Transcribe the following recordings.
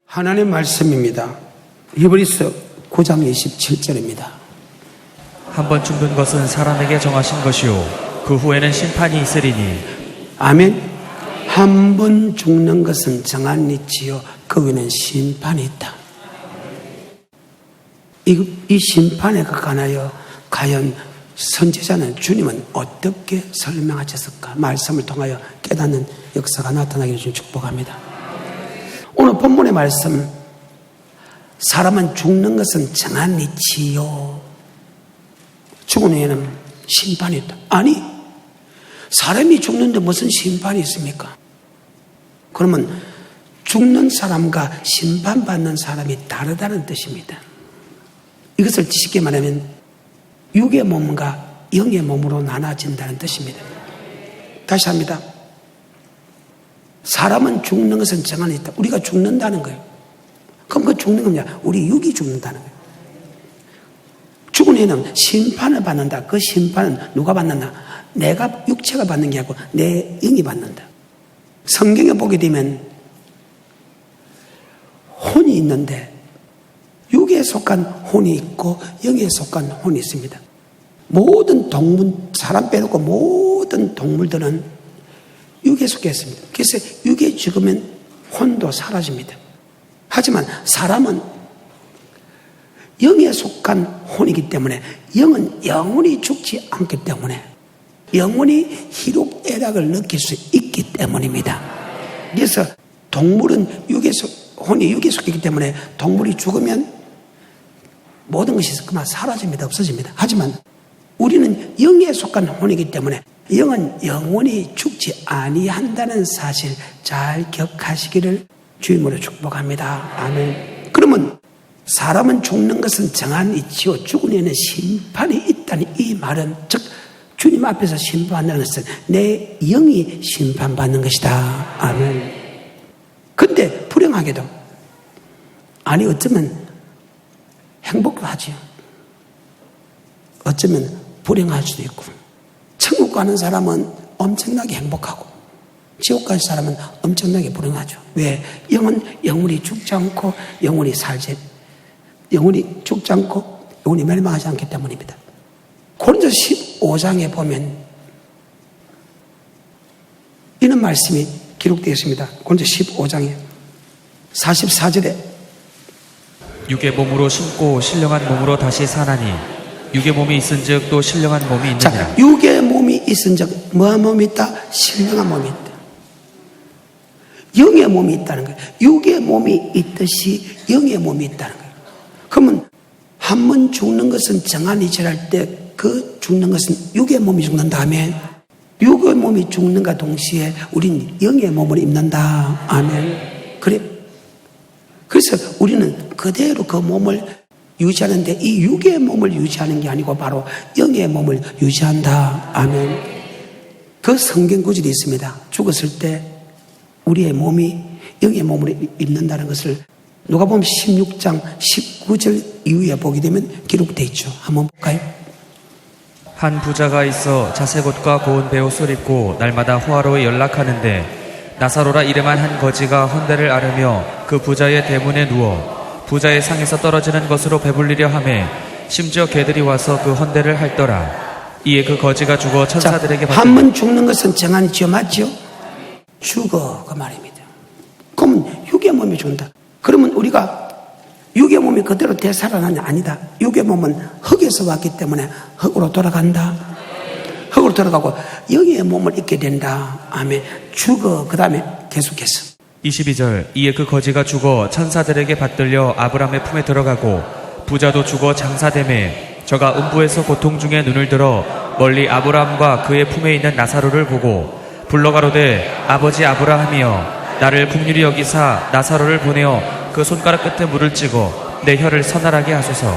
하나님의 말씀입니다. 히브리서 9장 27절입니다. 한 번 죽는 것은 사람에게 정하신 것이요 그 후에는 심판이 있으리니. 아멘. 한 번 죽는 것은 정한 이치요 그 후에는 심판이 있다. 이 심판에 관하여 과연 선지자는 주님은 어떻게 설명하셨을까? 말씀을 통하여 깨닫는 역사가 나타나기를 좀 축복합니다. 오늘 본문의 말씀, 사람은 죽는 것은 정한 이치요 죽은 후에는 심판이 있다. 아니, 사람이 죽는데 무슨 심판이 있습니까? 그러면 죽는 사람과 심판받는 사람이 다르다는 뜻입니다. 이것을 쉽게 말하면 육의 몸과 영의 몸으로 나눠진다는 뜻입니다. 다시 합니다. 사람은 죽는 것은 정한 있다. 우리가 죽는다는 거예요. 그럼 그 죽는 건 뭐냐? 우리 육이 죽는다는 거예요. 죽은 후에는 심판을 받는다. 그 심판은 누가 받는다? 내가 육체가 받는 게 아니고 내 영이 받는다. 성경에 보게 되면 혼이 있는데 육에 속한 혼이 있고 영에 속한 혼이 있습니다. 모든 동물, 사람 빼놓고 모든 동물들은 육에 속해 있습니다. 그래서 육에 죽으면 혼도 사라집니다. 하지만 사람은 영에 속한 혼이기 때문에 영은 영원히 죽지 않기 때문에 영원히 희록애락을 느낄 수 있기 때문입니다. 그래서 동물은 혼이 육에 속했기 때문에 동물이 죽으면 모든 것이 그만 사라집니다. 없어집니다. 하지만 우리는 영에 속한 혼이기 때문에 영은 영원히 죽지 아니한다는 사실 잘 기억하시기를 주임으로 축복합니다. 아멘. 그러면 사람은 죽는 것은 정한 이치요 죽은 후에는 심판이 있다니 이 말은 즉 주님 앞에서 심판받는 것은 내 영이 심판받는 것이다. 아멘. 근데 불행하게도 아니 어쩌면 행복도 하지요. 어쩌면 불행할 수도 있고 천국 가는 사람은 엄청나게 행복하고 지옥 갈 사람은 엄청나게 불행하죠. 왜? 영은 영원히 죽지 않고 영원히 죽지 않고 영원히 멸망하지 않기 때문입니다. 고린도서 15장에 보면 이런 말씀이 기록되어 있습니다. 고린도서 15장에 44절에 육의 몸으로 심고 신령한 몸으로 다시 사나니 육의 몸이 있은즉 또 신령한 몸이 있느니라. 자, 육의 몸이 있은즉 뭐한 몸이 있다? 신령한 몸이 있다. 영의 몸이 있다는 거예요. 육의 몸이 있듯이 영의 몸이 있다는 거예요. 그러면 한 번 죽는 것은 정한 이치할 때 그 죽는 것은 육의 몸이 죽는 다음에 육의 몸이 죽는가 동시에 우린 영의 몸을 입는다. 아멘. 그래. 그래서 우리는 그대로 그 몸을 유지하는데 이 육의 몸을 유지하는 게 아니고 바로 영의 몸을 유지한다. 아멘. 그 성경 구절이 있습니다. 죽었을 때 우리의 몸이 영의 몸을 입는다는 것을 누가복음 16장 19절 이후에 보게 되면 기록되어 있죠. 한번 볼까요? 한 부자가 있어 자색옷과 고운 베옷을 입고 날마다 호화로에 연락하는데 나사로라 이름한 한 거지가 헌대를 앓으며 그 부자의 대문에 누워 부자의 상에서 떨어지는 것으로 배불리려 하매 심지어 개들이 와서 그 헌대를 핥더라. 이에 그 거지가 죽어 천사들에게 한 번 죽는 것은 정한 이치요 맞죠? 죽어 그 말입니다. 그러면 육의 몸이 죽는다. 그러면 우리가 육의 몸이 그대로 되살아나냐? 아니다. 육의 몸은 흙에서 왔기 때문에 흙으로 돌아간다. 흙으로 돌아가고 영의 몸을 입게 된다. 아멘. 죽어. 그 다음에 계속해서 22절 이에 그 거지가 죽어 천사들에게 받들려 아브라함의 품에 들어가고 부자도 죽어 장사되매 저가 음부에서 고통 중에 눈을 들어 멀리 아브라함과 그의 품에 있는 나사로를 보고 불러가로되 아버지 아브라함이여 나를 긍휼히 여기사 나사로를 보내어 그 손가락 끝에 물을 찍어 내 혀를 서늘하게 하소서.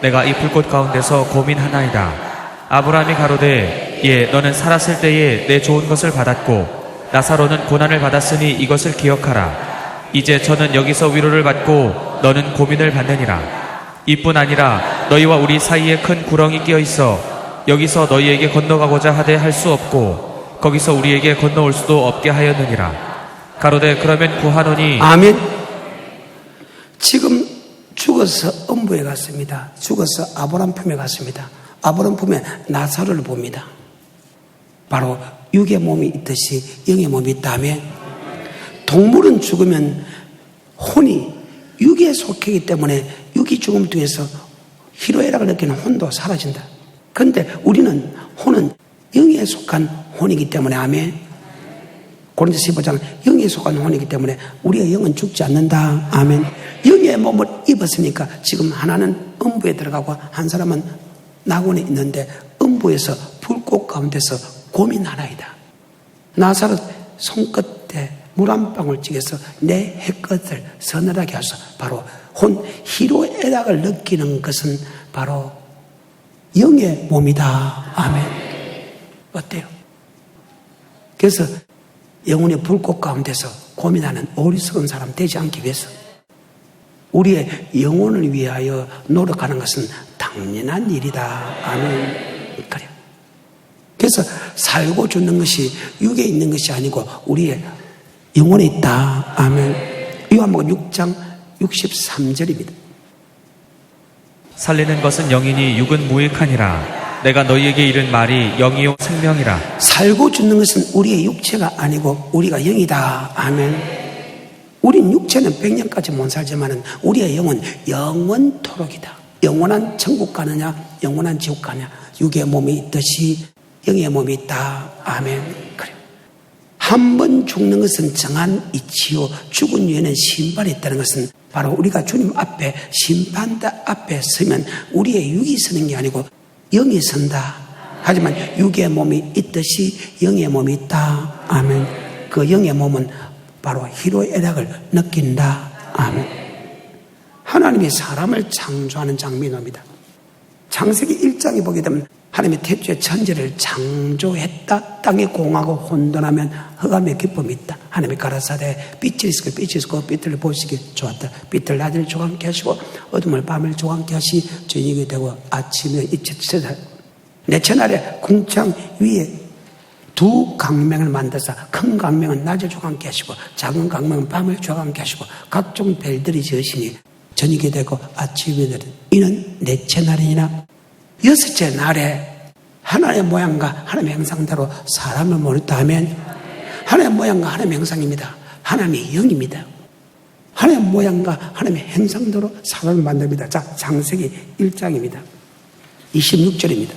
내가 이 불꽃 가운데서 고민하나이다. 아브라함이 가로되 예 너는 살았을 때에 내 좋은 것을 받았고 나사로는 고난을 받았으니 이것을 기억하라. 이제 저는 여기서 위로를 받고 너는 고민을 받느니라. 이뿐 아니라 너희와 우리 사이에 큰 구렁이 끼어 있어 여기서 너희에게 건너가고자 하되 할 수 없고 거기서 우리에게 건너올 수도 없게 하였느니라. 가로되 그러면 구하노니 아멘. 죽어서 음부에 갔습니다. 죽어서 아브람 품에 갔습니다. 아브람 품에 나사로를 봅니다. 바로 육의 몸이 있듯이 영의 몸이 있다며. 동물은 죽으면 혼이 육에 속하기 때문에 육이 죽음 중에서 희로애락을 느끼는 혼도 사라진다. 그런데 우리는 혼은 영에 속한 혼이기 때문에 아멘. 고린도서 15장 영에 속한 혼이기 때문에 우리의 영은 죽지 않는다. 아멘. 영의 몸을 입었으니까 지금 하나는 음부에 들어가고 한 사람은 낙원에 있는데 음부에서 불꽃 가운데서 고민하나이다. 나사로 손끝에 물 한 방울 찍어서 내 해끝을 서늘하게 하소서. 바로 혼 희로애락을 느끼는 것은 바로 영의 몸이다. 아멘. 어때요? 그래서 영혼의 불꽃 가운데서 고민하는 어리석은 사람 되지 않기 위해서 우리의 영혼을 위하여 노력하는 것은 당연한 일이다. 아멘. 그래요. 그래서 살고 죽는 것이 육에 있는 것이 아니고 우리의 영혼에 있다. 아멘. 요한복음 6장 63절입니다. 살리는 것은 영이니 육은 무익하니라. 내가 너희에게 이른 말이 영이요 생명이라. 살고 죽는 것은 우리의 육체가 아니고 우리가 영이다. 아멘. 우린 육체는 100년까지 못 살지만 우리의 영은 영원토록이다. 영원한 천국 가느냐 영원한 지옥 가느냐. 육의 몸이 있듯이 영의 몸이 있다. 아멘. 그래요. 한 번 죽는 것은 정한 이치요 죽은 후에는 심판이 있다는 것은 바로 우리가 주님 앞에 심판대 앞에 서면 우리의 육이 서는 게 아니고 영이 선다. 하지만 육의 몸이 있듯이 영의 몸이 있다. 아멘. 그 영의 몸은 바로 희로애락을 느낀다. 아멘. 하나님이 사람을 창조하는 장면이 나옵니다. 창세기 1장에 보게 되면 하나님이 태초에 천지를 창조했다. 땅이 공하고 혼돈하면 흑암의 기쁨이 있다. 하나님이 가라사대 빛이 있고 빛이 있고 빛을 보시기 좋았다. 빛을 낮을 조각케 하시고 어둠을 밤을 조각케 하시 저녁이 되고 아침에 이치치다. 넷째 날에 궁창 위에 두 강명을 만들어서 큰 강명은 낮을 조각케 하시고 작은 강명은 밤을 조각케 하시고 각종 별들이 지으시니 저녁이 되고 아침이 되는 이는 넷째 날이니라. 여섯째 날에 하나님의 모양과 하나님의 형상대로 사람을 모았다 하면 하나님의 모양과 하나님의 형상입니다. 하나님의 영입니다. 하나님의 모양과 하나님의 형상대로 사람을 만듭니다. 자, 창세기 1장입니다. 26절입니다.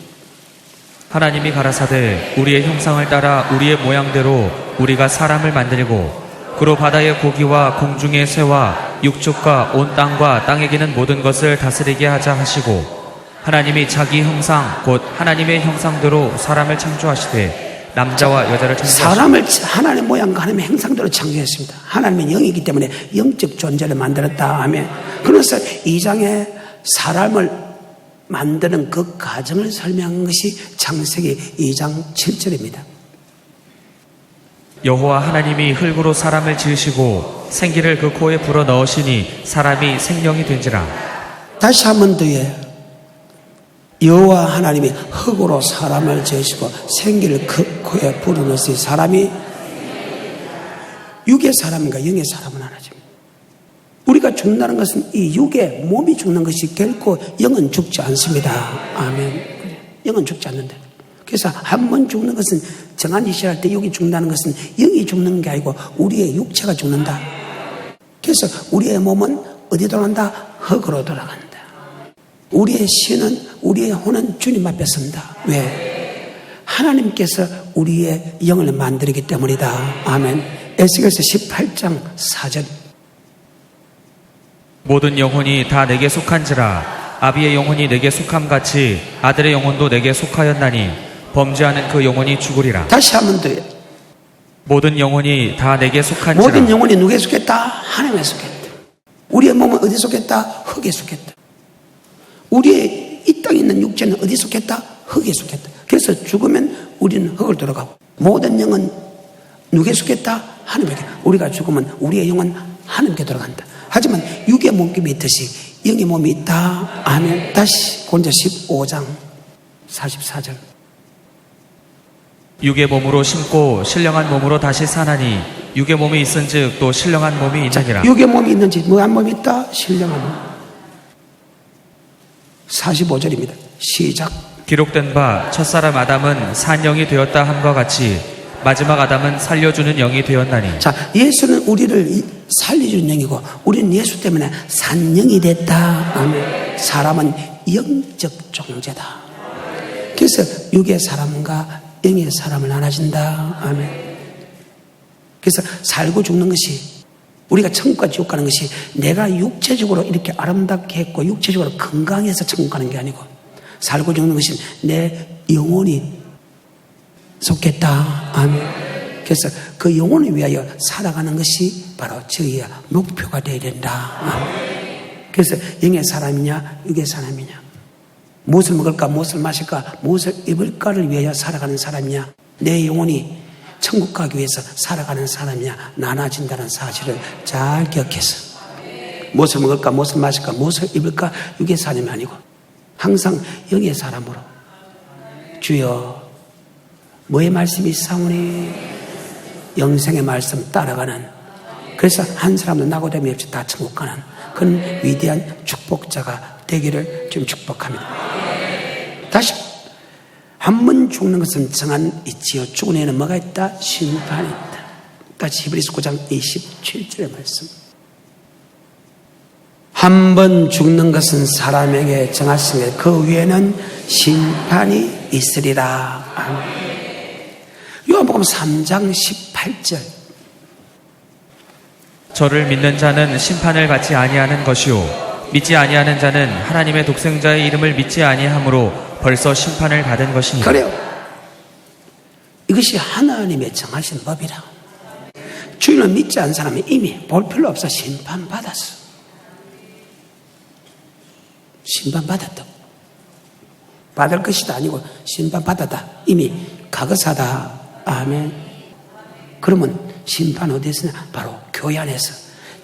하나님이 가라사대 우리의 형상을 따라 우리의 모양대로 우리가 사람을 만들고 그로 바다의 고기와 공중의 새와 육축과 온 땅과 땅에 기는 모든 것을 다스리게 하자 하시고 하나님이 자기 형상 곧 하나님의 형상대로 사람을 창조하시되 남자와 여자를 창조하시고 사람을 하나님의 모양과 하나님의 형상대로 창조했습니다. 하나님은 영이기 때문에 영적 존재를 만들었다 하면 그래서 2장에 사람을 만드는 그 과정을 설명한 것이 창세기 2장 7절입니다. 여호와 하나님이 흙으로 사람을 지으시고 생기를 그 코에 불어 넣으시니 사람이 생명이 된지라. 다시 한 번 더요. 여호와 하나님이 흙으로 사람을 지으시고 생기를 그 코에 불어 넣으시니 사람이 육의 사람인가 영의 사람은 하나죠. 우리가 죽는다는 것은 이 육의 몸이 죽는 것이 결코 영은 죽지 않습니다. 아멘. 영은 죽지 않는다. 그래서 한 번 죽는 것은 정한 이시할 때 육이 죽는다는 것은 영이 죽는 게 아니고 우리의 육체가 죽는다. 그래서 우리의 몸은 어디 돌아간다? 흙으로 돌아간다. 우리의 신은 우리의 혼은 주님 앞에 섭니다. 왜? 하나님께서 우리의 영을 만들기 때문이다. 아멘. 에스겔서 18장 4절. 모든 영혼이 다 내게 속한지라. 아비의 영혼이 내게 속함같이 아들의 영혼도 내게 속하였나니 범죄하는 그 영혼이 죽으리라. 다시 한 번 더요. 모든 영혼이 다 내게 속한지라. 모든 영혼이 누구에 속했다? 하나님에 속했다. 우리의 몸은 어디에 속했다? 흙에 속했다. 우리의 이 땅에 있는 육체는 어디에 속했다? 흙에 속했다. 그래서 죽으면 우리는 흙을 돌아가고 모든 영은 누구에 속했다? 하나님에게. 우리가 죽으면 우리의 영은 하나님께 돌아간다. 하지만 육의 몸이 있듯이 영의 몸이 있다. 아멘. 다시 고린도서 15장 44절. 육의 몸으로 심고 신령한 몸으로 다시 사나니 육의 몸이 있은즉 또 신령한 몸이 있느니라. 육의 몸이 있는지 뭐한 몸이 있다? 신령한 몸. 45절입니다. 시작. 기록된 바 첫사람 아담은 산 영이 되었다 함과 같이 마지막 아담은 살려주는 영이 되었나니. 자, 예수는 우리를 살려주는 영이고 우리는 예수 때문에 산 영이 됐다. 아멘. 사람은 영적 존재다. 그래서 육의 사람과 영의 사람을 나눠진다. 아멘. 그래서 살고 죽는 것이, 우리가 천국과 지옥 가는 것이 내가 육체적으로 이렇게 아름답게 했고 육체적으로 건강해서 천국 가는 게 아니고, 살고 죽는 것이 내 영혼이 속겠다. 아멘. 그래서 그 영혼을 위하여 살아가는 것이 바로 저희의 목표가 되어야 된다. 아멘. 그래서 영의 사람이냐 육의 사람이냐, 무엇을 먹을까 무엇을 마실까 무엇을 입을까를 위하여 살아가는 사람이냐, 내 영혼이 천국 가기 위해서 살아가는 사람이냐 나눠진다는 사실을 잘 기억해서, 무엇을 먹을까 무엇을 마실까 무엇을 입을까 육의 사람이 아니고 항상 영의 사람으로, 주여 뭐의 말씀이 있사오니 영생의 말씀 따라가는, 그래서 한 사람도 낙오됨이 없이 다 천국 가는 그런 위대한 축복자가 되기를 좀 축복합니다. 다시, 한 번 죽는 것은 정한 있지요. 죽은 후에는 뭐가 있다? 심판이 있다. 다시 히브리서 9장 27절의 말씀. 한 번 죽는 것은 사람에게 정하시며 그 위에는 심판이 있으리라. 아멘. 요한복음 3장 18절. 저를 믿는 자는 심판을 받지 아니하는 것이요 믿지 아니하는 자는 하나님의 독생자의 이름을 믿지 아니하므로 벌써 심판을 받은 것이니라. 그래요. 이것이 하나님의 정하신 법이라. 주인을 믿지 않은 사람이 이미 볼 필요 없어 심판받았어. 심판받았다고. 받을 것이다 아니고 심판받았다. 이미 가거사다. 아멘. 그러면 심판 어디서 있냐? 바로 교회 안에서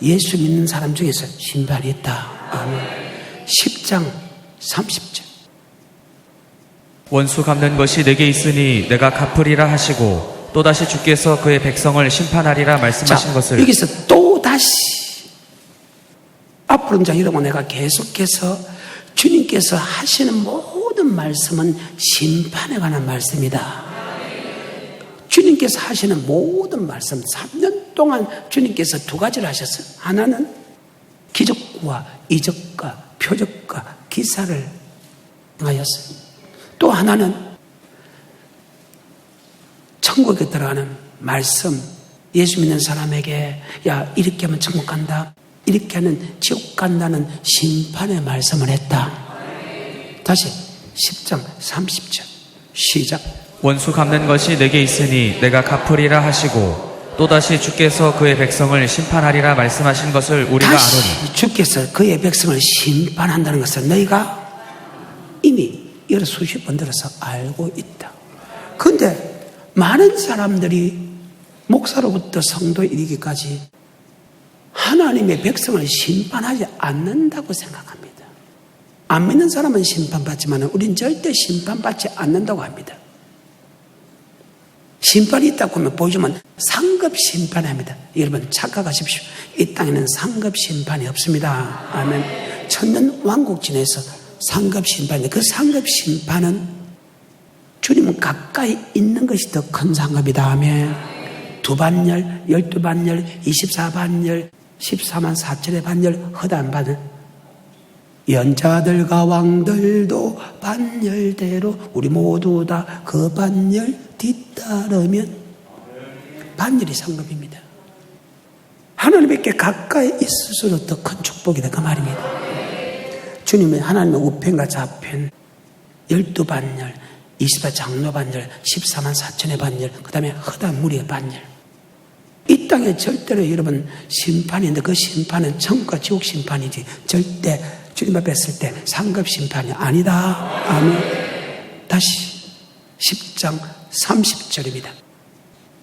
예수 믿는 사람 중에서 심판이 있다. 아멘. 10장 30절. 원수 갚는 것이 내게 있으니 내가 갚으리라 하시고 또다시 주께서 그의 백성을 심판하리라 말씀하신 것을. 여기서 또다시, 앞으로 이제 여러분 내가 계속해서 주님께서 하시는 모든 말씀은 심판에 관한 말씀이다. 주님께서 하시는 모든 말씀, 3년 동안 주님께서 두 가지를 하셨어요. 하나는 기적과 이적과 표적과 기사를 하였어요. 또 하나는 천국에 들어가는 말씀, 예수 믿는 사람에게 야 이렇게 하면 천국 간다, 이렇게 하면 지옥 간다는 심판의 말씀을 했다. 다시 10장 30절 시작. 원수 갚는 것이 내게 있으니 내가 갚으리라 하시고 또다시 주께서 그의 백성을 심판하리라 말씀하신 것을 우리가 다시 아노니. 주께서 그의 백성을 심판한다는 것을 너희가 이미 여러 수십 번 들어서 알고 있다. 그런데 많은 사람들이 목사로부터 성도에 이르기까지 하나님의 백성을 심판하지 않는다고 생각합니다. 안 믿는 사람은 심판받지만 우린 절대 심판받지 않는다고 합니다. 심판이 있다고 하면 보여주면 상급 심판합니다. 여러분 착각하십시오. 이 땅에는 상급 심판이 없습니다. 아멘. 천년 왕국진에서 상급 심판인데 그 상급 심판은 주님은 가까이 있는 것이 더 큰 상급이다. 아멘. 2반열, 12반열, 24반열, 14만 4천의 반열 허다한 반열, 연자들과 왕들도 반열대로 우리 모두 다 그 반열 뒤따르면 반열이 상급입니다. 하나님께 가까이 있을수록 더 큰 축복이다 그 말입니다. 주님은 하나님의 우편과 좌편 12반열, 24장로 반열, 14만 4천의 반열, 그 다음에 허다한 무리의 반열. 이 땅에 절대로 여러분 심판이 있는데 그 심판은 천국과 지옥 심판이지 절대 주님 앞에 섰을 때 상급 심판이 아니다. 아멘. 다시 10장 30절입니다.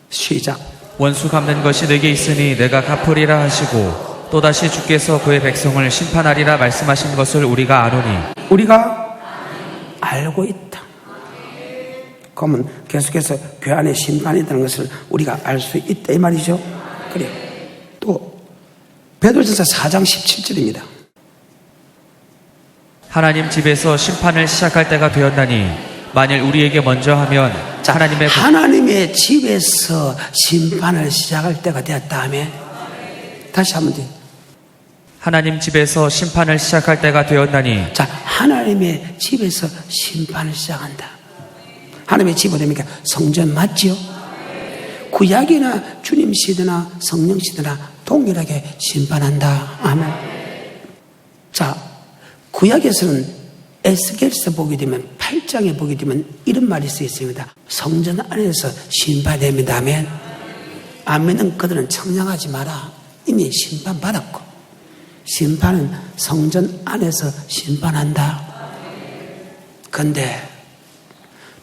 시작. 원수 갚는 것이 내게 있으니 내가 갚으리라 하시고 또다시 주께서 그의 백성을 심판하리라 말씀하신 것을 우리가 아노니. 우리가 알고 있다. 그러면 계속해서 교회 안에 심판이 있다는 것을 우리가 알 수 있다 이 말이죠. 그래. 또 베드로전서 4장 17절입니다. 하나님 집에서 심판을 시작할 때가 되었나니 만일 우리에게 먼저 하면 자, 하나님의 하나님의 집에서 심판을 시작할 때가 되었다 하면 다시 한번 더. 하나님 집에서 심판을 시작할 때가 되었나니 자, 하나님의 집에서 심판을 시작한다. 하나님의 집은 됩니까? 성전 맞지요? 구약이나 주님 시대나 성령 시대나 동일하게 심판한다. 아멘. 자, 구약에서는 에스겔서 보게 되면 8장에 보게 되면 이런 말이 쓰여 있습니다. 성전 안에서 심판됩니다. 아멘. 아멘은 그들은 청량하지 마라. 이미 심판받았고 심판은 성전 안에서 심판한다. 그런데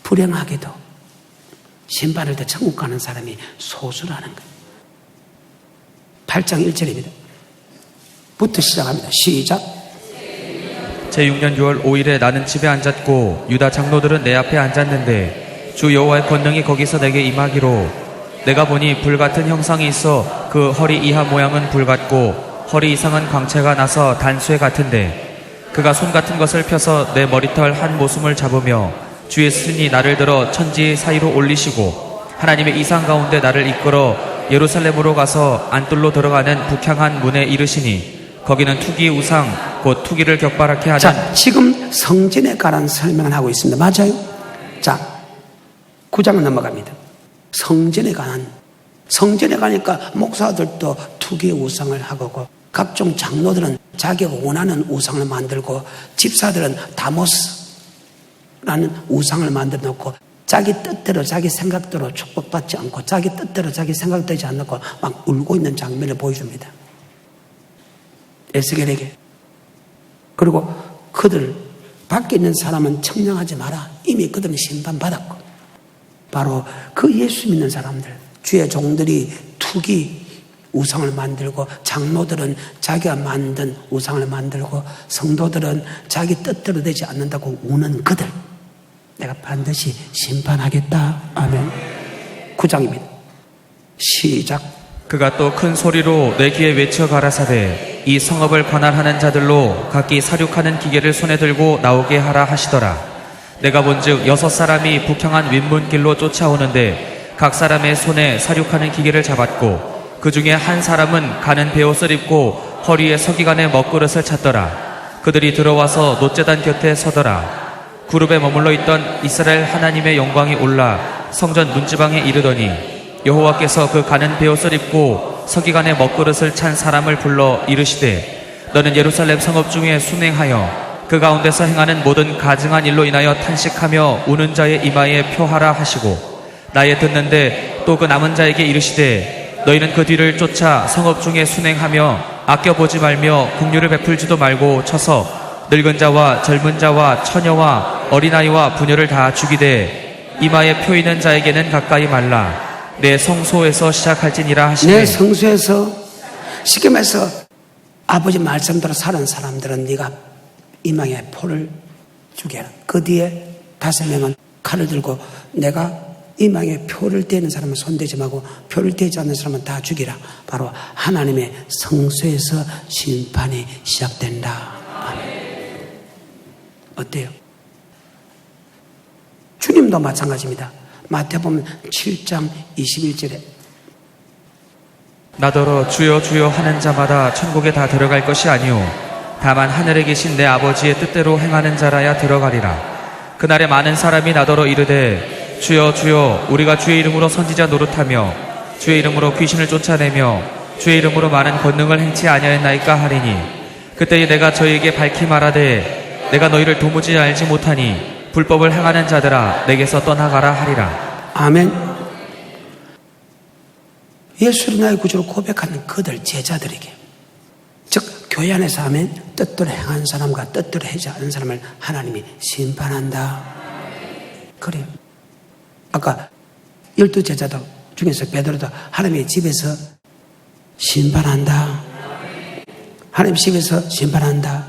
불행하게도 심판할 때 천국 가는 사람이 소수라는 거예요. 8장 1절입니다. 부터 시작합니다. 시작. 제6년 6월 5일에 나는 집에 앉았고 유다 장로들은 내 앞에 앉았는데 주 여호와의 권능이 거기서 내게 임하기로 내가 보니 불같은 형상이 있어 그 허리 이하 모양은 불같고 허리 이상은 광채가 나서 단수에 같은데 그가 손 같은 것을 펴서 내 머리털 한 모숨을 잡으며 주의 스승이 나를 들어 천지 사이로 올리시고 하나님의 이상 가운데 나를 이끌어 예루살렘으로 가서 안뜰로 들어가는 북향한 문에 이르시니 거기는 투기 우상 곧 투기를 격발하게 하는. 자, 지금 성전에 관한 설명을 하고 있습니다. 맞아요? 자, 9장은 넘어갑니다. 성전에 가니까 목사들도 투기 우상을 하고 각종 장로들은 자기가 원하는 우상을 만들고 집사들은 다모스라는 우상을 만들어 놓고 자기 뜻대로 자기 생각대로 축복받지 않고 자기 뜻대로 자기 생각되지 않고 막 울고 있는 장면을 보여줍니다. 에스겔에게. 그리고 그들 밖에 있는 사람은 청량하지 마라. 이미 그들은 심판받았고 바로 그 예수 믿는 사람들, 주의 종들이 투기 우상을 만들고 장로들은 자기가 만든 우상을 만들고 성도들은 자기 뜻대로 되지 않는다고 우는 그들, 내가 반드시 심판하겠다. 아멘. 9장입니다. 시작. 그가 또 큰 소리로 내 귀에 외쳐 가라사대 이 성읍을 관할하는 자들로 각기 사륙하는 기계를 손에 들고 나오게 하라 하시더라. 내가 본즉 6사람이 북향한 윗문길로 쫓아오는데 각 사람의 손에 사륙하는 기계를 잡았고 그 중에 한 사람은 가는 베옷을 입고 허리에 서기관의 먹그릇을 찼더라. 그들이 들어와서 놋제단 곁에 서더라. 구룹에 머물러 있던 이스라엘 하나님의 영광이 올라 성전 문지방에 이르더니 여호와께서 그 가는 베옷을 입고 서기관의 먹그릇을 찬 사람을 불러 이르시되 너는 예루살렘 성읍 중에 순행하여 그 가운데서 행하는 모든 가증한 일로 인하여 탄식하며 우는 자의 이마에 표하라 하시고 나의 듣는데 또 그 남은 자에게 이르시되 너희는 그 뒤를 쫓아 성읍 중에 순행하며 아껴보지 말며 긍휼을 베풀지도 말고 쳐서 늙은 자와 젊은 자와 처녀와 어린아이와 부녀를 다 죽이되 이마에 표 있는 자에게는 가까이 말라. 내 성소에서 시작할지니라 하시네. 내 성소에서 쉽게 말해서 아버지 말씀대로 사는 사람들은 네가 이마에 표를 주게 해라. 그 뒤에 5명은 칼을 들고 내가 이마에 표를 떼는 사람은 손대지 말고 표를 떼지 않는 사람은 다 죽이라. 바로 하나님의 성소에서 심판이 시작된다. 어때요? 주님도 마찬가지입니다. 마태복음 7장 21절에 나더러 주여 주여 하는 자마다 천국에 다 들어갈 것이 아니오 다만 하늘에 계신 내 아버지의 뜻대로 행하는 자라야 들어가리라. 그날에 많은 사람이 나더러 이르되 주여 주여 우리가 주의 이름으로 선지자 노릇하며 주의 이름으로 귀신을 쫓아내며 주의 이름으로 많은 권능을 행치 아니하였나이까 하리니 그때에 내가 저희에게 밝히 말하되 내가 너희를 도무지 알지 못하니 불법을 행하는 자들아 내게서 떠나가라 하리라. 아멘. 예수를 나의 구주로 고백하는 그들 제자들에게, 즉 교회 안에서 하면 뜻대로 행하는 사람과 뜻대로 하지 않은 사람을 하나님이 심판한다. 그래요. 아까 12제자도 중에서 베드로도 하나님의 집에서 심판한다. 하나님 집에서 심판한다.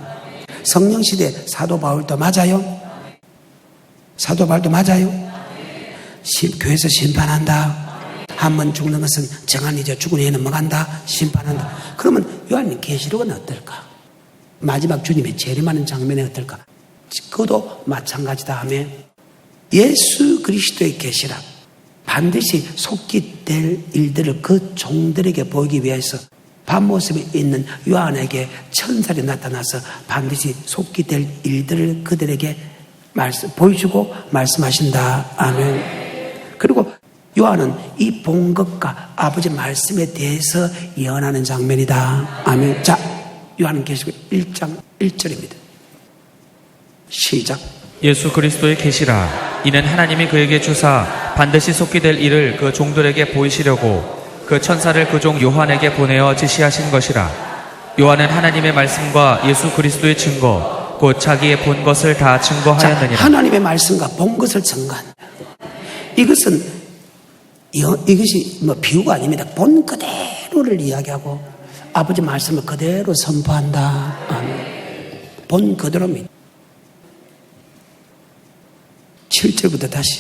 성령 시대 사도 바울도 맞아요. 사도 바울도 맞아요. 교회에서 심판한다. 한 번 죽는 것은 정한이죠. 죽은 후에는 뭐간다? 심판한다. 그러면 요한님 계시록은 어떨까? 마지막 주님의 재림하는 장면이 어떨까? 그도 마찬가지다 하며 예수 그리스도의 계시라 반드시 속히 될 일들을 그 종들에게 보이기 위해서 밤모습에 있는 요한에게 천사들이 나타나서 반드시 속히 될 일들을 그들에게 보여주고 말씀하신다. 아멘. 그리고 요한은 이 본 것과 아버지 말씀에 대해서 예언하는 장면이다. 아멘. 자, 요한계시록 1장 1절입니다. 시작. 예수 그리스도의 계시라. 이는 하나님이 그에게 주사 반드시 속히 될 일을 그 종들에게 보이시려고 그 천사를 그 종 요한에게 보내어 지시하신 것이라. 요한은 하나님의 말씀과 예수 그리스도의 증거 곧 자기의 본 것을 다 증거하였느니라. 자, 하나님의 말씀과 본 것을 증거한. 이것이 뭐 비유가 아닙니다. 본 그대로를 이야기하고 아버지 말씀을 그대로 선포한다. 본 그대로입니다. 7절부터 다시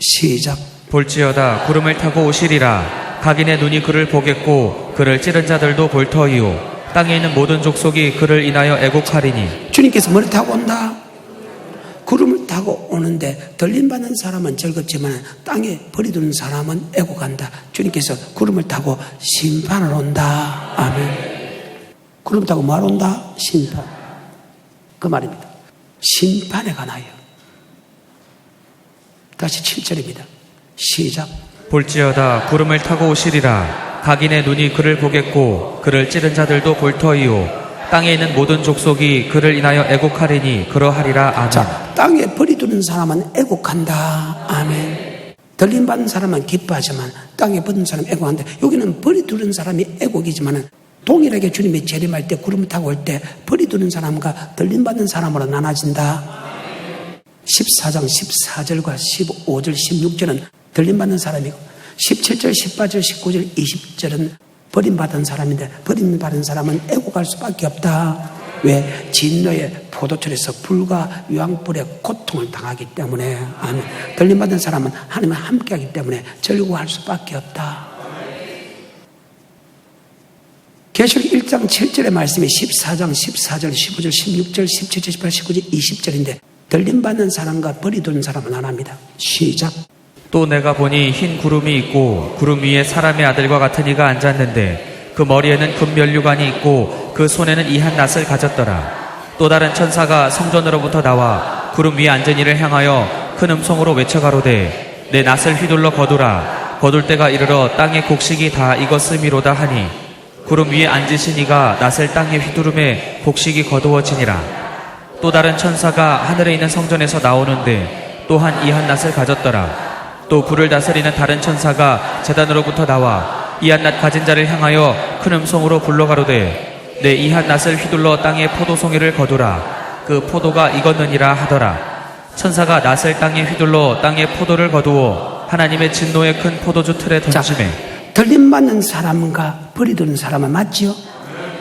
시작. 볼지어다 구름을 타고 오시리라. 각인의 눈이 그를 보겠고 그를 찌른 자들도 볼 터이요 땅에 있는 모든 족속이 그를 인하여 애곡하리니. 주님께서 뭘 타고 온다? 구름을 타고 오는데 들림받는 사람은 즐겁지만 땅에 버리두는 사람은 애곡한다. 주님께서 구름을 타고 심판을 온다. 아멘. 구름 타고 뭐하러 온다? 심판. 그 말입니다. 심판에 관하여. 다시 7절입니다. 시작. 볼지어다 구름을 타고 오시리라. 각인의 눈이 그를 보겠고 그를 찌른 자들도 볼 터이요 땅에 있는 모든 족속이 그를 인하여 애곡하리니 그러하리라. 아멘. 자, 땅에 버리두는 사람은 애곡한다. 아멘. 들림받는 사람은 기뻐하지만 땅에 버리는 사람은 애곡한다. 여기는 버리두는 사람이 애곡이지만 동일하게 주님이 재림할 때 구름 타고 올 때 버리두는 사람과 들림받는 사람으로 나눠진다. 14장 14절과 15절 16절은 들림받는 사람이고 17절 18절 19절 20절은 버림받은 사람인데 버림받은 사람은 애곡할 수밖에 없다. 왜? 진노의 포도철에서 불과 유황불의 고통을 당하기 때문에. 아멘. 들림받은 사람은 하나님과 함께하기 때문에 절구할 수밖에 없다. 계시록 1장 7절의 말씀이 14장 14절 15절 16절 17절 18절 19절 20절인데 들림받는 사람과 버리두는 사람은 안 합니다. 시작. 또 내가 보니 흰 구름이 있고 구름 위에 사람의 아들과 같은 이가 앉았는데 그 머리에는 금면류관이 있고 그 손에는 이한 낫을 가졌더라. 또 다른 천사가 성전으로부터 나와 구름 위에 앉은 이를 향하여 큰 음성으로 외쳐가로되 내 낫을 휘둘러 거두라. 거둘 때가 이르러 땅의 곡식이 다 익었음이로다 하니 구름 위에 앉으신 이가 낫을 땅에 휘두름에 곡식이 거두어지니라. 또 다른 천사가 하늘에 있는 성전에서 나오는데 또한 이한 낫을 가졌더라. 또 불을 다스리는 다른 천사가 제단으로부터 나와 이한 낫 가진 자를 향하여 큰 음성으로 불러가로되 내 이한 낫을 휘둘러 땅에 포도송이를 거두라. 그 포도가 익었느니라 하더라. 천사가 낫을 땅에 휘둘러 땅에 포도를 거두어 하나님의 진노의 큰 포도주 틀에 던지매. 들림받는 사람과 버리두는 사람은 맞지요?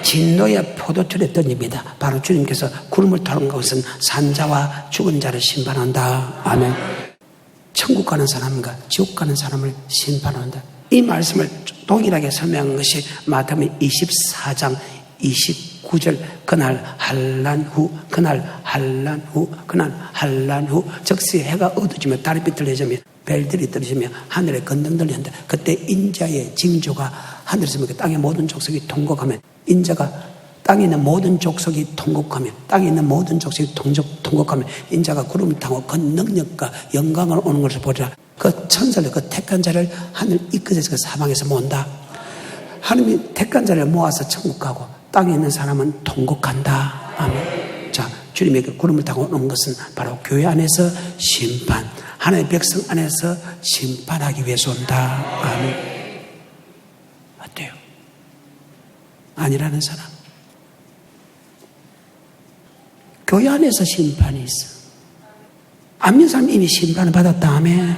진노의 포도틀에 던집니다. 바로 주님께서 구름을 타는 것은 산자와 죽은 자를 심판한다. 아멘. 천국 가는 사람과 지옥 가는 사람을 심판한다. 이 말씀을 동일하게 설명한 것이 마태복음 24장 29절 그날 한란 후 즉시 해가 어두워지며 달이 비틀어지며 별들이 떨어지며 하늘에 건등 들리는데 그때 인자의 징조가 하늘에서 땅의 모든 족속이 통곡하면 인자가 땅에 있는 모든 족속이 통곡하며 땅에 있는 모든 족속이 통곡하며 인자가 구름을 타고 그 능력과 영광을 오는 것을 보리라. 그 천사를 그 택한 자를 하늘 이끝에서 그 사방에서 모은다. 하나님이 택한 자를 모아서 천국 가고 땅에 있는 사람은 통곡한다. 아멘. 자, 주님의 그 구름을 타고 오는 것은 바로 교회 안에서 심판, 하나님의 백성 안에서 심판하기 위해서 온다. 아멘. 어때요? 아니라는 사람. 교회 안에서 심판이 있어. 안 믿는 사람 이미 심판을 받았다. 아멘.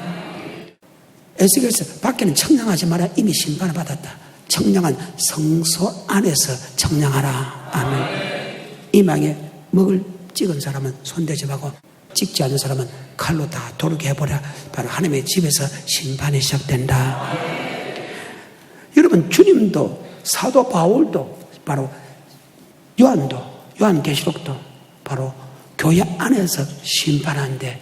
에스겔서 밖에는 청량하지 마라. 이미 심판을 받았다. 청량한 성소 안에서 청량하라. 아멘. 이망에 먹을 찍은 사람은 손대지 말고 찍지 않는 사람은 칼로 다 도르게 해버려. 바로 하나님의 집에서 심판이 시작된다. 여러분, 주님도 사도 바울도 바로 요한계시록도 바로 교회 안에서 심판하는데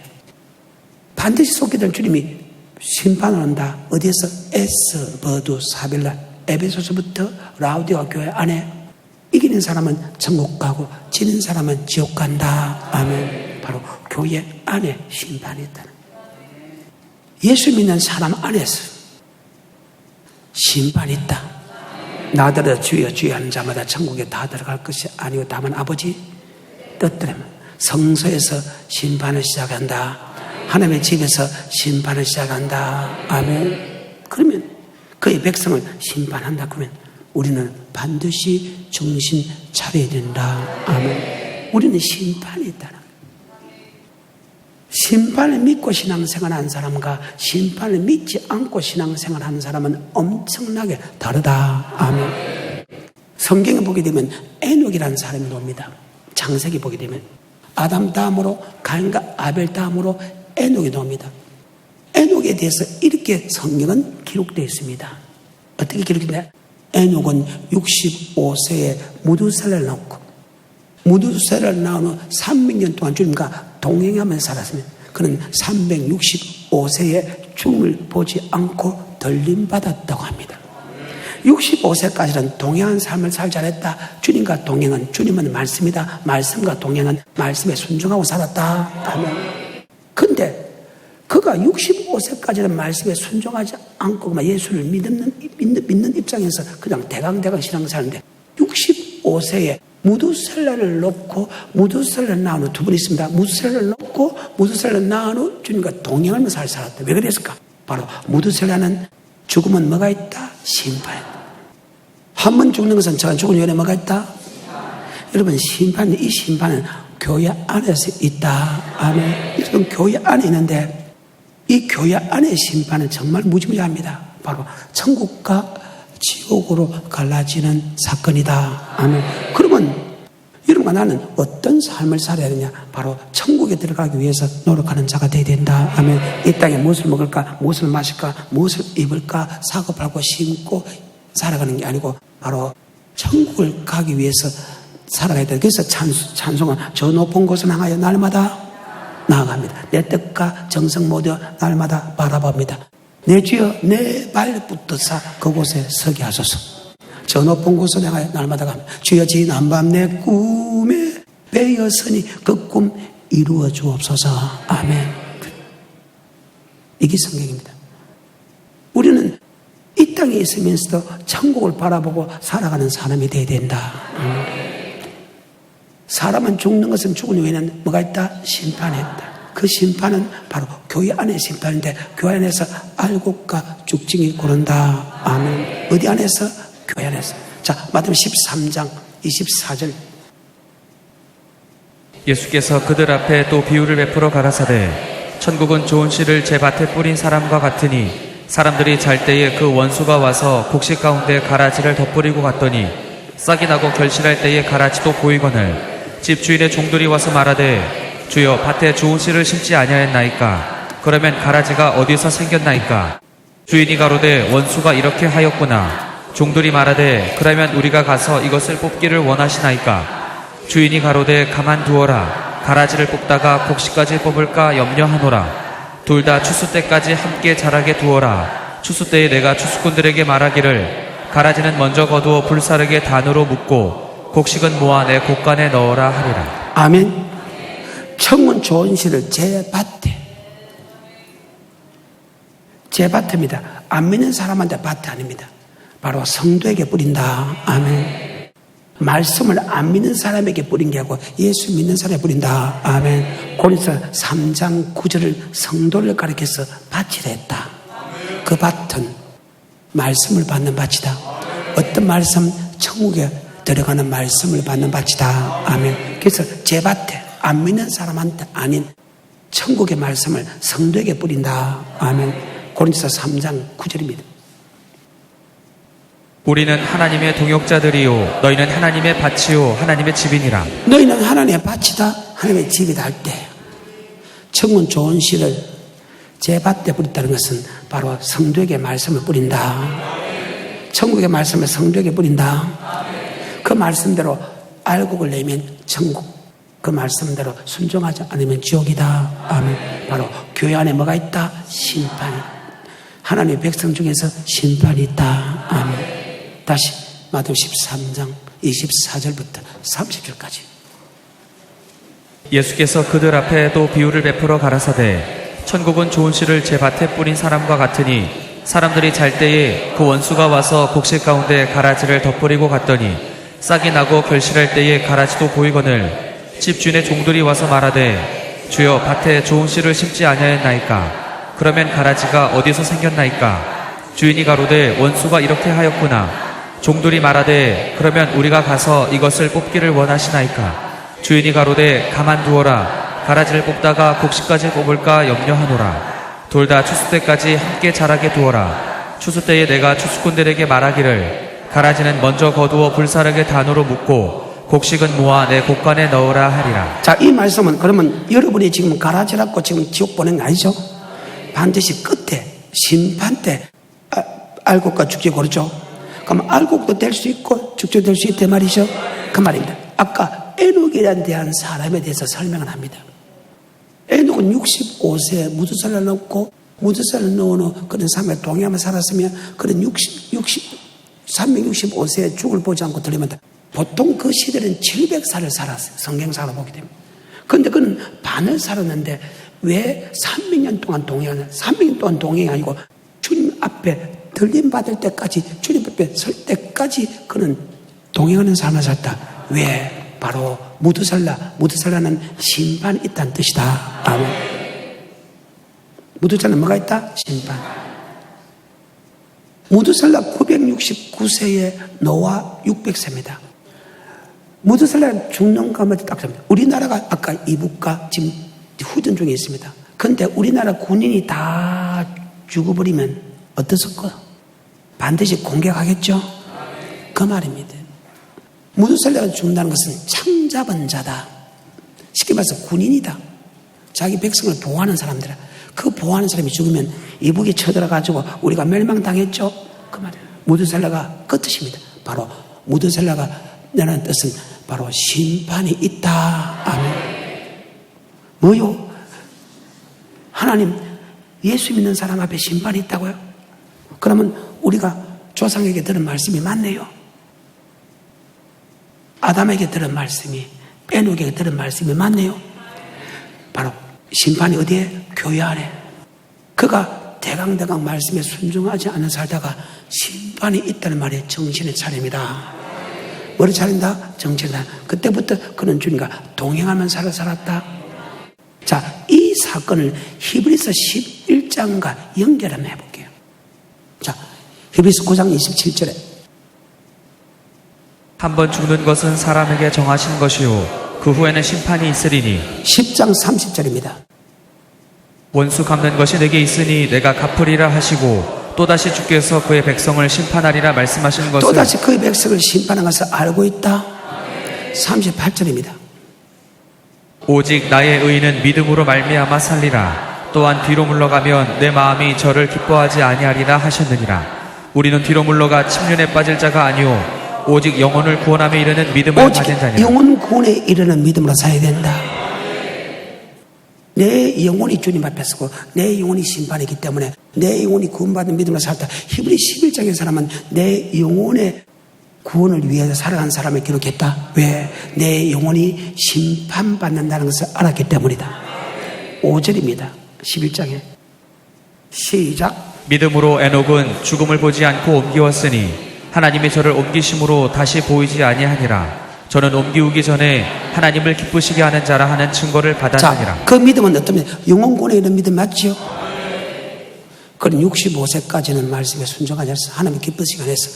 반드시 속게 될 주님이 심판을 한다. 어디에서? 에스버두 사빌라 에베소서부터 라우디가 교회 안에 이기는 사람은 천국 가고 지는 사람은 지옥 간다. 아멘. 바로 교회 안에 심판이 있다는 거예요. 예수 믿는 사람 안에서 심판이 있다. 나더러 주여 주여 하는 자마다 천국에 다 들어갈 것이 아니고 다만 아버지 뜻대로 성소에서 심판을 시작한다. 하나님의 집에서 심판을 시작한다. 아멘. 그러면 그의 백성을 심판한다. 그러면 우리는 반드시 정신 차려야 된다. 아멘. 우리는 심판이 있다는 거예요. 심판을 믿고 신앙생활하는 사람과 심판을 믿지 않고 신앙생활하는 사람은 엄청나게 다르다. 아멘. 성경에 보게 되면 에녹이라는 사람이 나옵니다. 창세기 보게 되면 아담 다음으로 가인과 아벨 다음으로 에녹이 나옵니다. 에녹에 대해서 이렇게 성경은 기록되어 있습니다. 어떻게 기록되냐? 에녹은 65세에 무두셀라를 낳고 무두셀라를 낳은 후 300년 동안 주님과 동행하면서 살았습니다. 그는 365세에 죽음을 보지 않고 덜림받았다고 합니다. 65세까지는 동행한 삶을 살 잘했다. 주님과 동행은 주님은 말씀이다. 말씀과 동행은 말씀에 순종하고 살았다. 아멘. 근데 그가 65세까지는 말씀에 순종하지 않고 그만 예수를 믿는 입장에서 그냥 대강대강 신앙생활인데 65세에 무두셀라를 놓고 무두셀라를 낳은 후 두 분 있습니다. 무두셀라를 놓고 무두셀라를 낳은 후 주님과 동행하면서 살았다. 왜 그랬을까? 바로 무두셀라는 죽으면 뭐가 있다? 심판이다. 한 번 죽는 것은 저가 죽은 후에 뭐가 있다? 여러분 이 심판은 교회 안에서 있다. 아멘. 지금 교회 안에 있는데 이 교회 안의 심판은 정말 무지무지합니다. 바로 천국과 지옥으로 갈라지는 사건이다. 아멘. 그러면 여러분과 나는 어떤 삶을 살아야 되냐? 바로 천국에 들어가기 위해서 노력하는 자가 되어야 된다. 아멘. 이 땅에 무엇을 먹을까? 무엇을 마실까? 무엇을 입을까? 사고 팔고 심고 살아가는 게 아니고 바로 천국을 가기 위해서 살아가야 된다. 그래서 찬송은 저 높은 곳을 향하여 날마다 나아갑니다. 내 뜻과 정성 모두 날마다 바라봅니다. 내 주여 내 발붙드사 그곳에 서게 하소서. 저 높은 곳을 향하여 날마다 갑니다. 주여 지난밤 내 꿈에 베었으니 그 꿈 이루어 주옵소서. 아멘. 이게 성경입니다. 우리는 이 땅에 있으면서도 천국을 바라보고 살아가는 사람이 되어야 된다. 사람은 죽는 것은 죽은 후에는 뭐가 있다? 심판이 있다. 그 심판은 바로 교회 안의 심판인데 교회 안에서 알곡과 죽증이 고른다. 아멘. 어디 안에서? 교회 안에서. 자, 마태복음 13장 24절. 예수께서 그들 앞에 또 비유를 베풀어 가라사대 천국은 좋은 씨를 제 밭에 뿌린 사람과 같으니 사람들이 잘 때에 그 원수가 와서 곡식 가운데 가라지를 덧뿌리고 갔더니 싹이 나고 결실할 때에 가라지도 보이거늘 집주인의 종들이 와서 말하되 주여 밭에 좋은 씨를 심지 아니하였나이까? 그러면 가라지가 어디서 생겼나이까? 주인이 가로되 원수가 이렇게 하였구나. 종들이 말하되 그러면 우리가 가서 이것을 뽑기를 원하시나이까? 주인이 가로되 가만두어라. 가라지를 뽑다가 곡식까지 뽑을까 염려하노라. 둘 다 추수 때까지 함께 자라게 두어라. 추수 때에 내가 추수꾼들에게 말하기를 가라지는 먼저 거두어 불사르게 단으로 묶고 곡식은 모아 내 곡간에 넣어라 하리라. 아멘. 청은 좋은 씨를 제 밭입니다. 안 믿는 사람한테 밭이 아닙니다. 바로 성도에게 뿌린다. 아멘. 말씀을 안 믿는 사람에게 뿌린 게 아니고 예수 믿는 사람에게 뿌린다. 아멘. 고린도서 3장 9절을 성도를 가리켜서 밭이라 했다. 그 밭은 말씀을 받는 밭이다. 어떤 말씀? 천국에 들어가는 말씀을 받는 밭이다. 아멘. 그래서 제 밭에 안 믿는 사람한테 아닌 천국의 말씀을 성도에게 뿌린다. 아멘. 고린도서 3장 9절입니다. 우리는 하나님의 동역자들이요 너희는 하나님의 밭이요 하나님의 집이니라. 너희는 하나님의 밭이다. 하나님의 집이다 할 때 천국은 좋은 씨를 제 밭에 뿌린다는 것은 바로 성도에게 말씀을 뿌린다. 천국의 말씀을 성도에게 뿌린다. 그 말씀대로 알곡을 내면 천국 그 말씀대로 순종하지 않으면 지옥이다. 아멘. 바로 교회 안에 뭐가 있다? 심판이. 하나님의 백성 중에서 심판이 있다. 아멘. 다시 마태복음 13장 24절부터 30절까지. 예수께서 그들 앞에 또 비유를 베풀어 가라사대 천국은 좋은 씨를 제 밭에 뿌린 사람과 같으니 사람들이 잘 때에 그 원수가 와서 곡식 가운데 가라지를 덧뿌리고 갔더니 싹이 나고 결실할 때에 가라지도 보이거늘 집주인의 종들이 와서 말하되 주여 밭에 좋은 씨를 심지 아니하였나이까 그러면 가라지가 어디서 생겼나이까 주인이 가로되 원수가 이렇게 하였구나 종들이 말하되 그러면 우리가 가서 이것을 뽑기를 원하시나이까 주인이 가로되 가만두어라 가라지를 뽑다가 곡식까지 뽑을까 염려하노라 돌 다 추수 때까지 함께 자라게 두어라 추수 때에 내가 추수꾼들에게 말하기를 가라지는 먼저 거두어 불사르게 단으로 묶고 곡식은 모아 내 곡간에 넣으라 하리라. 자, 이 말씀은 그러면 여러분이 지금 가라지라고 지금 지옥 보낸 거 아니죠? 반드시 끝에 심판 때 알곡과 죽지 고르죠. 그럼 알곡도 될 수 있고 죽도 될 수 있단 말이죠. 그 말입니다. 아까 에녹에 대한 사람에 대해서 설명을 합니다. 에녹은 65세에 무두살을 넣고 무두살을 넣어놓은 그런 삶에 동행하며 살았으면 그런 365세에 죽을 보지 않고 들리면 보통 그 시대는 700살을 살았어요. 성경상으로 보게 됩니다. 그런데 그는 반을 살았는데 왜 300년 동안 동행하냐? 300년 동안 동행이 아니고 주님 앞에 들림 받을 때까지 주님 앞에 설 때까지 그는 동행하는 삶을 살았다. 왜? 바로 무두살라는 심판이 있다는 뜻이다. 아멘. 무두살라는 뭐가 있다? 심판. 무두살라 969세에 노아 600세입니다. 무두살라 죽는 가운데 딱 잡니다. 우리나라가 아까 이북과 지금 후전 중에 있습니다. 그런데 우리나라 군인이 다 죽어버리면 어떻을까요? 반드시 공격하겠죠? 그 말입니다. 무두살라가 죽는다는 것은 창잡은 자다. 쉽게 말해서 군인이다. 자기 백성을 보호하는 사람들이라. 그 보호하는 사람이 죽으면 이북이 쳐들어가지고 우리가 멸망당했죠? 그 말이에요. 무두살라가 그 뜻입니다. 바로 무두살라가 라는 뜻은 바로 심판이 있다. 아멘. 뭐요? 하나님, 예수 믿는 사람 앞에 심판이 있다고요? 그러면 우리가 조상에게 들은 말씀이 맞네요. 아담에게 들은 말씀이, 에녹에게 들은 말씀이 맞네요. 바로 심판이 어디에? 교회 안에. 그가 대강대강 말씀에 순종하지 않은 살다가 심판이 있다는 말에 정신을 차립니다. 머리 차린다? 정신이다. 그때부터 그는 주님과 동행하면서 살았다. 자, 이 사건을 히브리서 11장과 연결 한번 해볼게요. 자, 히브리서 9장 27절에 한 번 죽는 것은 사람에게 정하신 것이요 그 후에는 심판이 있으리니 10장 30절입니다. 원수 갚는 것이 내게 있으니 내가 갚으리라 하시고 또다시 주께서 그의 백성을 심판하리라 말씀하신 것을 또다시 그의 백성을 심판한 것을 알고 있다. 38절입니다. 오직 나의 의인은 믿음으로 말미암아 살리라. 또한 뒤로 물러가면 내 마음이 저를 기뻐하지 아니하리라 하셨느니라. 우리는 뒤로 물러가 침륜에 빠질 자가 아니오 오직 영혼을 구원함에 이르는 믿음을 오직 가진 자니라. 영혼 구원에 이르는 믿음으로 살아야 된다. 내 영혼이 주님 앞에 서고 내 영혼이 심판이기 때문에 내 영혼이 구원받는 믿음으로 살다. 히브리 11장의 사람은 내 영혼의 구원을 위해서 살아간 사람을 기록했다. 왜? 내 영혼이 심판받는다는 것을 알았기 때문이다. 5절입니다. 11장에 시작. 믿음으로 에녹은 죽음을 보지 않고 옮기었으니 하나님이 저를 옮기심으로 다시 보이지 아니하니라. 저는 옮기우기 전에 하나님을 기쁘시게 하는 자라 하는 증거를 받았느니라. 자, 그 믿음은 어떤 믿음? 영혼권에 있는 믿음 맞죠? 그런 65세까지는 말씀에 순종하지 않았어. 하나님 기쁘시게 안 했어.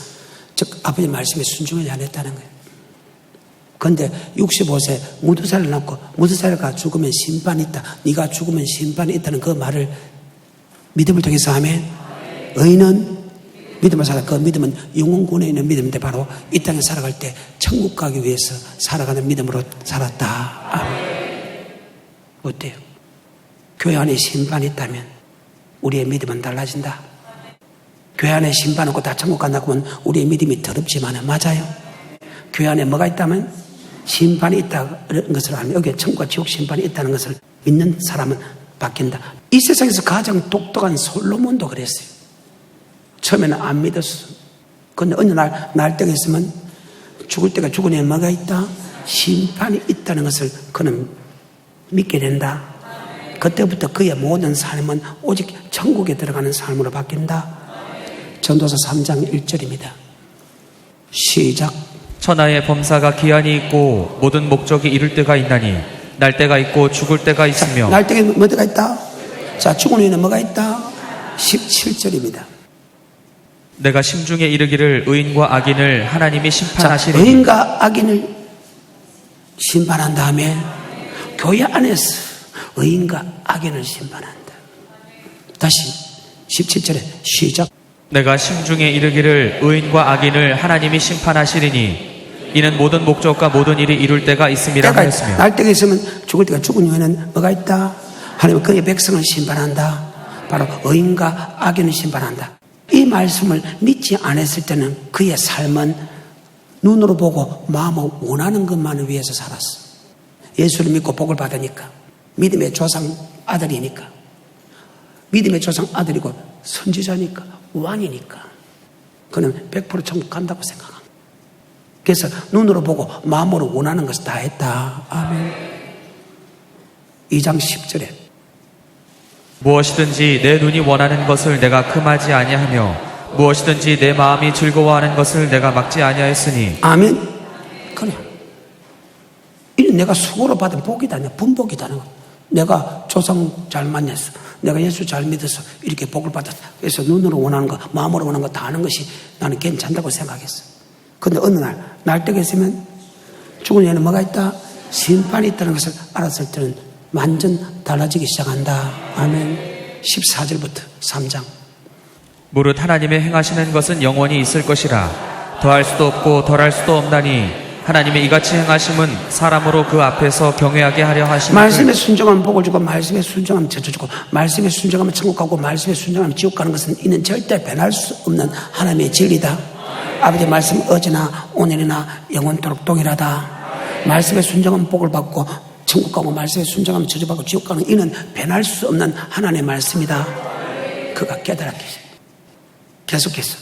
즉 아버지 말씀에 순종하지 않았다는 거예요. 그런데 65세 무두살을 낳고 무두살가 죽으면 심판이 있다. 네가 죽으면 심판이 있다는 그 말을 믿음을 통해서 하면 의인은 믿음을 살아. 그 믿음은 영혼권에 있는 믿음인데 바로 이 땅에 살아갈 때 천국 가기 위해서 살아가는 믿음으로 살았다. 아멘. 어때요? 교회 안에 심판이 있다면 우리의 믿음은 달라진다. 교회 안에 심판 없고 다 천국 간다고 하면 우리의 믿음이 더럽지만은 맞아요. 교회 안에 뭐가 있다면 심판이 있다는 것을 알면, 여기에 천국과 지옥 심판이 있다는 것을 믿는 사람은 바뀐다. 이 세상에서 가장 똑똑한 솔로몬도 그랬어요. 처음에는 안 믿었어. 근데 어느 날 때가 있으면 죽을 때가 죽으니 뭐가 있다? 심판이 있다는 것을 그는 믿게 된다. 그때부터 그의 모든 삶은 오직 천국에 들어가는 삶으로 바뀐다. 전도서 3장 1절입니다. 시작. 천하의 범사가 기한이 있고 모든 목적이 이룰 때가 있나니 날 때가 있고 죽을 때가 있으며. 날 때가 뭐가 있다? 자, 죽은 후에는 뭐가 있다? 17절입니다. 내가 심중에 이르기를 의인과 악인을 하나님이 심판하시리니. 의인과 악인을 심판한 다음에 교회 안에서 의인과 악인을 심판한다. 다시 17절에 시작. 내가 심중에 이르기를 의인과 악인을 하나님이 심판하시리니 이는 모든 목적과 모든 일이 이룰 때가 있음이라 하였으며. 날 때가 있으면 죽을 때가 죽은 후에는 뭐가 있다? 하나님은 그의 백성을 심판한다. 바로 의인과 악인을 심판한다. 이 말씀을 믿지 않았을 때는 그의 삶은 눈으로 보고 마음으로 원하는 것만을 위해서 살았어. 예수를 믿고 복을 받으니까, 믿음의 조상 아들이니까, 믿음의 조상 아들이고 선지자니까, 왕이니까 그는 100% 천국 간다고 생각합니다. 그래서 눈으로 보고 마음으로 원하는 것을 다 했다. 아멘. 2장 10절에 무엇이든지 내 눈이 원하는 것을 내가 금하지 아니하며 무엇이든지 내 마음이 즐거워하는 것을 내가 막지 아니하였으니. 아멘. 그래. 이는 내가 수고로 받은 복이다. 분복이다. 내가 조상 잘 만났어. 내가 예수 잘 믿어서 이렇게 복을 받았어. 그래서 눈으로 원하는 거, 마음으로 원하는 거 다 하는 것이 나는 괜찮다고 생각했어. 근데 어느 날 때가 있으면 죽은 후에는 뭐가 있다? 심판이 있다는 것을 알았을 때는 완전 달라지기 시작한다. 아멘. 14절부터 3장. 무릇 하나님의 행하시는 것은 영원히 있을 것이라. 더할 수도 없고 덜할 수도 없나니 하나님의 이같이 행하심은 사람으로 그 앞에서 경외하게 하려 하심을. 말씀에 순종하면 복을 주고, 말씀에 순종하면 저주 주고, 말씀에 순종하면 천국 가고, 말씀에 순종하면 지옥 가는 것은 이는 절대 변할 수 없는 하나님의 진리다. 아버지 말씀 어제나 오늘이나 영원토록 동일하다. 말씀에 순종하면 복을 받고 천국 가고, 말씀에 순종하면 저주 받고 지옥 가는 이는 변할 수 없는 하나님의 말씀이다. 그가 깨달았겠어. 계속해서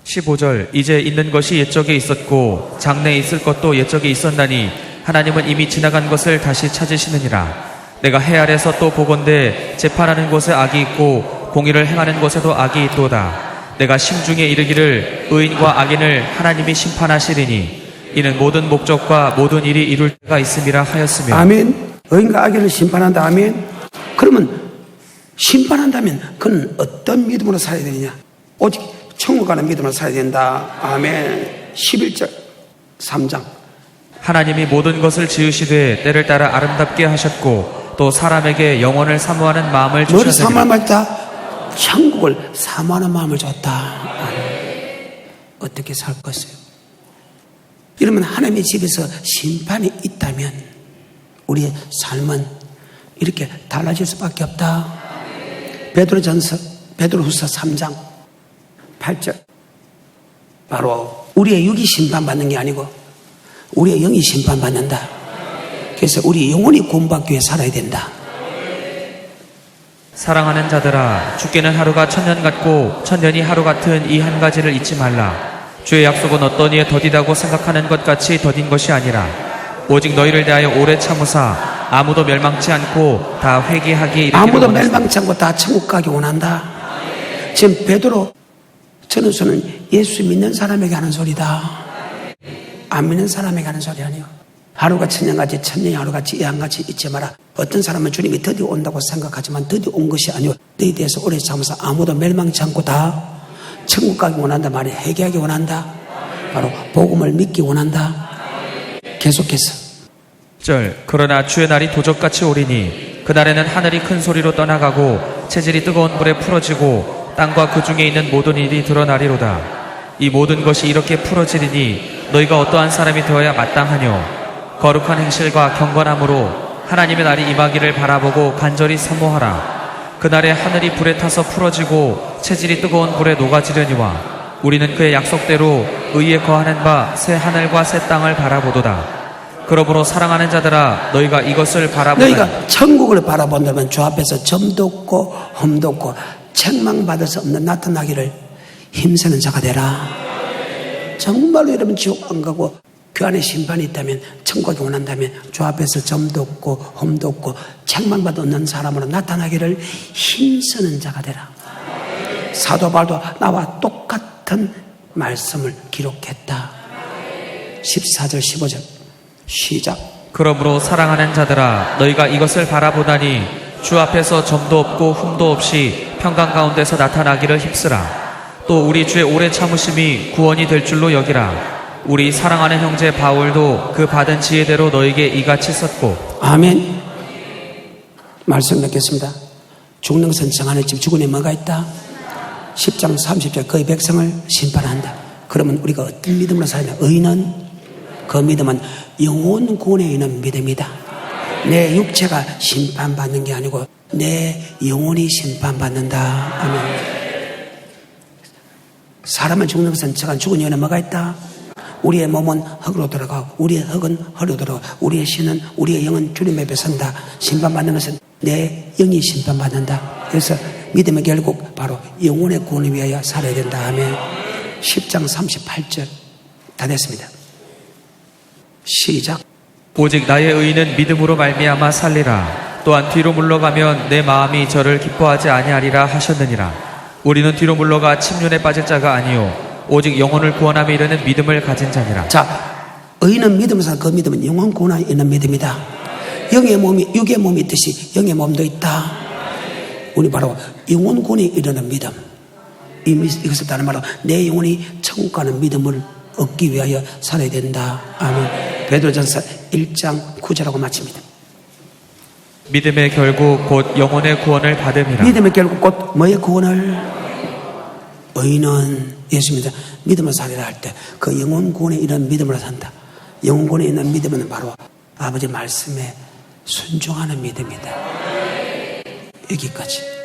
15절. 이제 있는 것이 옛적에 있었고 장래에 있을 것도 옛적에 있었나니 하나님은 이미 지나간 것을 다시 찾으시느니라. 내가 해 아래서 또 보건대 재판하는 곳에 악이 있고 공의를 행하는 곳에도 악이 있도다. 내가 심중에 이르기를 의인과 악인을 하나님이 심판하시리니 이는 모든 목적과 모든 일이 이룰 때가 있음이라 하였으며. 아멘. 의인과 악인을 심판한다. 아멘. 그러면 심판한다면 그는 어떤 믿음으로 살아야 되느냐? 오직 천국 가는 믿음으로 살아야 된다. 아멘. 11절 3장. 하나님이 모든 것을 지으시되 때를 따라 아름답게 하셨고 또 사람에게 영원을 사모하는 마음을 뭐를 주셨으니. 사모하는 마음을 줬다? 천국을 사모하는 마음을 줬다. 아멘. 어떻게 살 것이요? 이러면 하나님의 집에서 심판이 있다면 우리의 삶은 이렇게 달라질 수밖에 없다. 베드로후서 3장 8절. 바로 우리의 육이 심판받는 게 아니고 우리의 영이 심판받는다. 그래서 우리 영혼이 구원받기 위해 살아야 된다. 사랑하는 자들아, 죽게는 하루가 천년 같고 천년이 하루 같은 이 한 가지를 잊지 말라. 주의 약속은 어떤 이에 더디다고 생각하는 것 같이 더딘 것이 아니라 오직 너희를 대하여 오래 참으사 아무도 멸망치 않고 다 회개하기 이르기를 아무도 원하시니. 멸망치 않고 다 천국 가기 원한다. 지금 베드로 전후서는 예수 믿는 사람에게 하는 소리다. 안 믿는 사람에게 하는 소리 아니에요. 하루가 천년같이 천년이 하루같이 이한같이 잊지 마라. 어떤 사람은 주님이 드디어 온다고 생각하지만 드디어 온 것이 아니고 너희 대해서 오래 참으사 아무도 멸망치 않고 다 천국 가기 원한다 말이 회개하기 원한다. 바로 복음을 믿기 원한다. 계속해서 그러나 주의 날이 도적같이 오리니 그날에는 하늘이 큰 소리로 떠나가고 체질이 뜨거운 불에 풀어지고 땅과 그 중에 있는 모든 일이 드러나리로다. 이 모든 것이 이렇게 풀어지리니 너희가 어떠한 사람이 되어야 마땅하뇨? 거룩한 행실과 경건함으로 하나님의 날이 임하기를 바라보고 간절히 사모하라. 그날에 하늘이 불에 타서 풀어지고 체질이 뜨거운 불에 녹아지려니와 우리는 그의 약속대로 의에 거하는 바 새 하늘과 새 땅을 바라보도다. 그러므로 사랑하는 자들아 너희가 이것을 바라보라. 너희가 천국을 바라본다면 주 앞에서 점도 없고 흠도 없고 책망받을 수 없는 나타나기를 힘쓰는 자가 되라. 정말로 여러분 지옥 안 가고 그 안에 심판이 있다면, 천국이 원한다면 주 앞에서 점도 없고 흠도 없고 책망받을 없는 사람으로 나타나기를 힘쓰는 자가 되라. 사도 바울도 나와 똑같은 말씀을 기록했다. 14절 15절 시작. 그러므로 사랑하는 자들아 너희가 이것을 바라보다니 주 앞에서 점도 없고 흠도 없이 평강 가운데서 나타나기를 힘쓰라. 또 우리 주의 오래 참으심이 구원이 될 줄로 여기라. 우리 사랑하는 형제 바울도 그 받은 지혜대로 너에게 이같이 썼고. 아멘. 말씀 맺겠습니다. 죽는 것은 정하는 집 죽은에 뭐가 있다? 10장 30절 그의 백성을 심판한다. 그러면 우리가 어떤 믿음으로 살냐? 의인은 그 믿음은 영혼 구원에 있는 믿음이다. 내 육체가 심판받는 게 아니고 내 영혼이 심판받는다. 아멘. 사람은 죽는 것은 정한 죽은 영혼에 뭐가 있다? 우리의 몸은 흙으로 돌아가고 우리의 흙은 흙으로 돌아가고 우리의 신은 우리의 영은 주님 앞에 선다. 심판받는 것은 내 영이 심판받는다. 그래서 믿음의 결국 바로 영혼의 구원을 위하여 살아야 된다 하면 10장 38절 다 됐습니다. 시작. 오직 나의 의인은 믿음으로 말미암아 살리라. 또한 뒤로 물러가면 내 마음이 저를 기뻐하지 아니하리라 하셨느니라. 우리는 뒤로 물러가 침륜에 빠질 자가 아니요 오직 영혼을 구원함에 이르는 믿음을 가진 자니라. 자, 의인은 믿음에서 그 믿음은 영혼 구원에 있는 믿음이다. 영의 몸이 육의 몸이 있듯이 영의 몸도 있다. 우리 바로 영혼 구원에 이르는 믿음. 이것을 다른 말로 내 영혼이 천국 가는 믿음을 얻기 위하여 살아야 된다. 아멘. 베드로전서 1장 9절하고 마칩니다. 믿음의 결국 곧 영혼의 구원을 받음이라. 믿음의 결국 곧 뭐의 구원을? 의인은 예수님이 믿음을 살리라 할 때 그 영혼 구원에 이르는 믿음으로 산다. 영혼 구원에 있는 믿음은 바로 아버지 말씀에 순종하는 믿음이다. 여기까지.